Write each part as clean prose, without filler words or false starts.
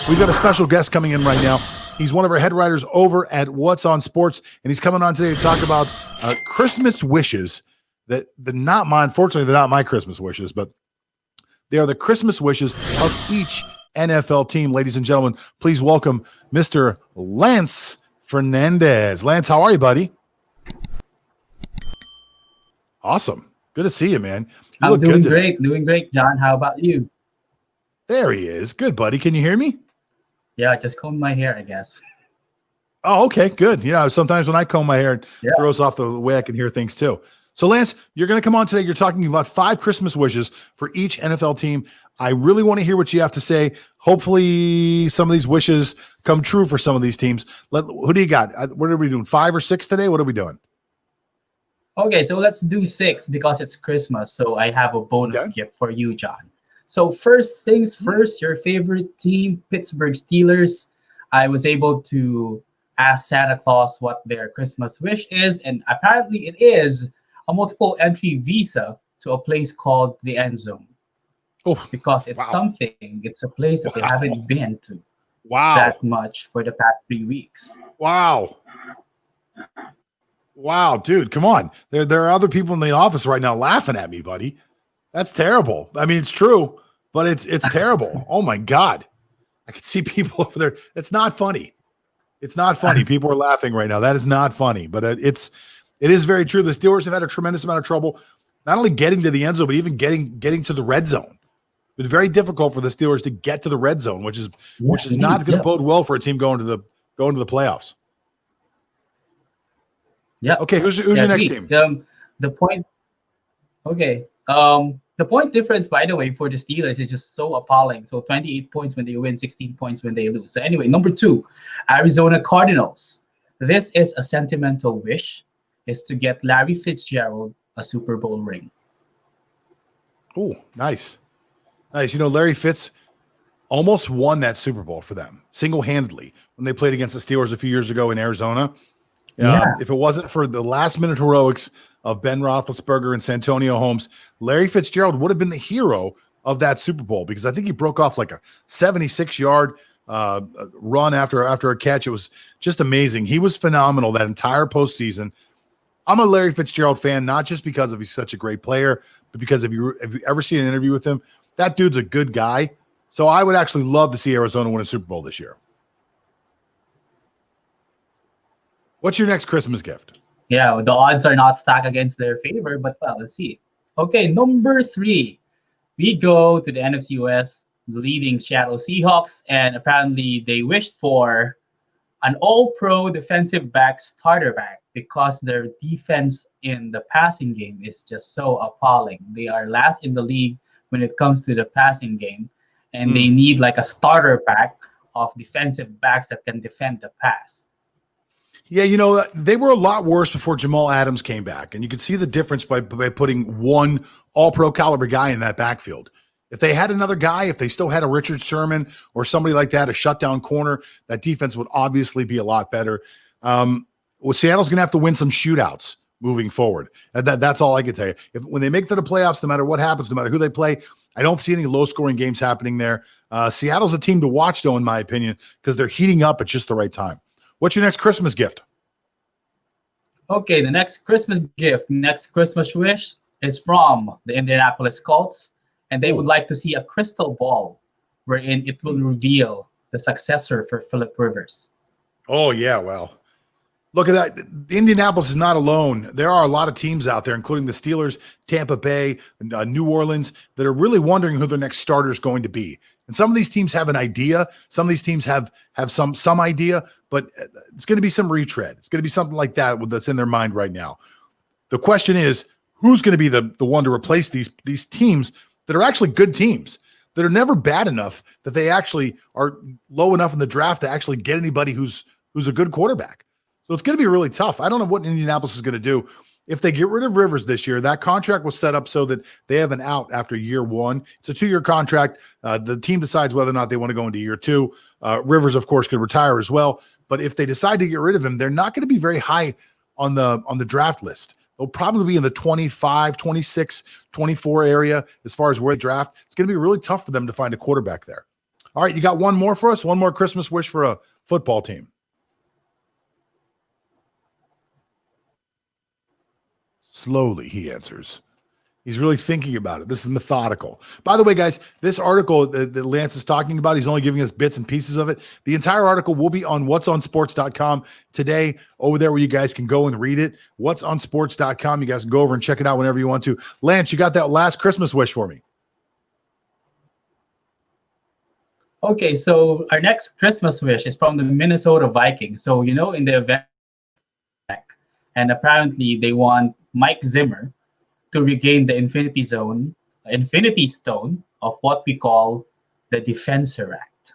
We've got a special guest coming in right now. He's one of our head writers over at What's on Sports, and he's coming on today to talk about Christmas wishes that not mine. Unfortunately, they're not my Christmas wishes, but they are the Christmas wishes of each NFL team. Ladies and gentlemen, please welcome Mr. Lance Fernandez. Lance, how are you, buddy? Awesome. Good to see you, man. I'm doing great, John. How about you? There he is. Good, buddy. Can you hear me? Yeah, I just combed my hair, I guess. Oh, okay, good. Yeah, sometimes when I comb my hair, it throws off the way I can hear things too. So, Lance, you're going to come on today. You're talking about 5 Christmas wishes for each NFL team. I really want to hear what you have to say. Hopefully, some of these wishes come true for some of these teams. Who do you got? What are we doing, 5 or 6 today? What are we doing? Okay, so let's do 6 because it's Christmas. So I have a bonus gift for you, John. So first things first, your favorite team, Pittsburgh Steelers. I was able to ask Santa Claus what their Christmas wish is, and apparently it is a multiple entry visa to a place called the End Zone. Oh, because it's something. It's a place that they haven't been to that much for the past 3 weeks. Wow, dude, come on. There are other people in the office right now laughing at me, buddy. That's terrible. I mean, it's true, but it's terrible. Oh my God. I can see people over there. It's not funny. It's not funny. People are laughing right now. That is not funny, but it is very true. The Steelers have had a tremendous amount of trouble, not only getting to the end zone, but even getting to the red zone. It's very difficult for the Steelers to get to the red zone, which is not going to bode well for a team going to the playoffs. Yeah. Okay. Who's your next team? The point difference, by the way, for the Steelers is just so appalling. So 28 points when they win, 16 points when they lose. So anyway, number 2, Arizona Cardinals. This is a sentimental wish, is to get Larry Fitzgerald a Super Bowl ring. Oh, nice. Nice. You know, Larry Fitz almost won that Super Bowl for them single-handedly when they played against the Steelers a few years ago in Arizona. If it wasn't for the last-minute heroics of Ben Roethlisberger and Santonio Holmes, Larry Fitzgerald would have been the hero of that Super Bowl because I think he broke off like a 76-yard run after a catch. It was just amazing. He was phenomenal that entire postseason. I'm a Larry Fitzgerald fan, not just because he's such a great player, but because if you ever seen an interview with him, that dude's a good guy. So I would actually love to see Arizona win a Super Bowl this year. What's your next Christmas gift? Yeah, the odds are not stacked against their favor, but well, let's see. Okay, number 3. We go to the NFC West, leading Seattle Seahawks, and apparently they wished for an all-pro defensive back starter back because their defense in the passing game is just so appalling. They are last in the league when it comes to the passing game, and they need like a starter back of defensive backs that can defend the pass. Yeah, you know, they were a lot worse before Jamal Adams came back, and you could see the difference by putting one all-pro caliber guy in that backfield. If they had another guy, if they still had a Richard Sherman or somebody like that, a shutdown corner, that defense would obviously be a lot better. Seattle's going to have to win some shootouts moving forward. That's all I can tell you. When they make it to the playoffs, no matter what happens, no matter who they play, I don't see any low-scoring games happening there. Seattle's a team to watch, though, in my opinion, because they're heating up at just the right time. What's your next Christmas gift? Okay, the next Christmas wish is from the Indianapolis Colts, and they would like to see a crystal ball wherein it will reveal the successor for Phillip Rivers. Oh, yeah, well, look at that. Indianapolis is not alone. There are a lot of teams out there, including the Steelers, Tampa Bay, New Orleans, that are really wondering who their next starter is going to be. And some of these teams have an idea. Some of these teams have some idea, but it's going to be some retread. It's going to be something like that that's in their mind right now. The question is, who's going to be the one to replace these teams that are actually good teams, that are never bad enough that they actually are low enough in the draft to actually get anybody who's a good quarterback. So it's going to be really tough. I don't know what Indianapolis is going to do. If they get rid of Rivers this year, that contract was set up so that they have an out after year 1. It's a 2-year contract. The team decides whether or not they want to go into year 2. Rivers, of course, could retire as well. But if they decide to get rid of him, they're not going to be very high on the draft list. They'll probably be in the 25, 26, 24 area as far as where they draft. It's going to be really tough for them to find a quarterback there. All right, you got one more for us? One more Christmas wish for a football team? Slowly, he answers. He's really thinking about it. This is methodical. By the way, guys, this article that Lance is talking about, he's only giving us bits and pieces of it. The entire article will be on what'sonsports.com today, over there where you guys can go and read it. What'sonsports.com. You guys can go over and check it out whenever you want to. Lance, you got that last Christmas wish for me? Okay, so our next Christmas wish is from the Minnesota Vikings. So, in the event, and apparently they want Mike Zimmer to regain the Infinity Stone of what we call the Defensor Act,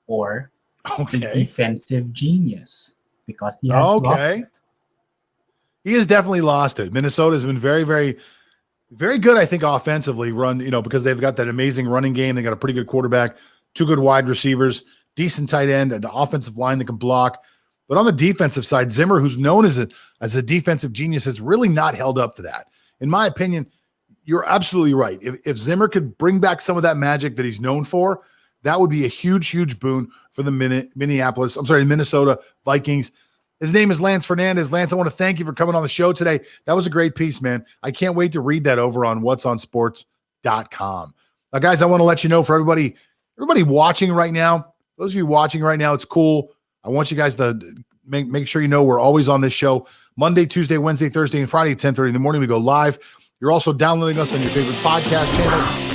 or the defensive genius, because he has lost it. He has definitely lost it. Minnesota has been very, very, very good, I think, offensively run, because they've got that amazing running game. They got a pretty good quarterback, 2 good wide receivers, decent tight end, and the offensive line that can block. But on the defensive side, Zimmer, who's known as a defensive genius, has really not held up to that. In my opinion, you're absolutely right. If Zimmer could bring back some of that magic that he's known for, that would be a huge, huge boon for the Minnesota Vikings. His name is Lance Fernandez. Lance, I want to thank you for coming on the show today. That was a great piece, man. I can't wait to read that over on what'sonsports.com. Now, guys, I want to let you know, for everybody watching right now, those of you watching right now, it's cool. I want you guys to make sure we're always on this show Monday, Tuesday, Wednesday, Thursday, and Friday at 10:30 in the morning. We go live. You're also downloading us on your favorite podcast channel.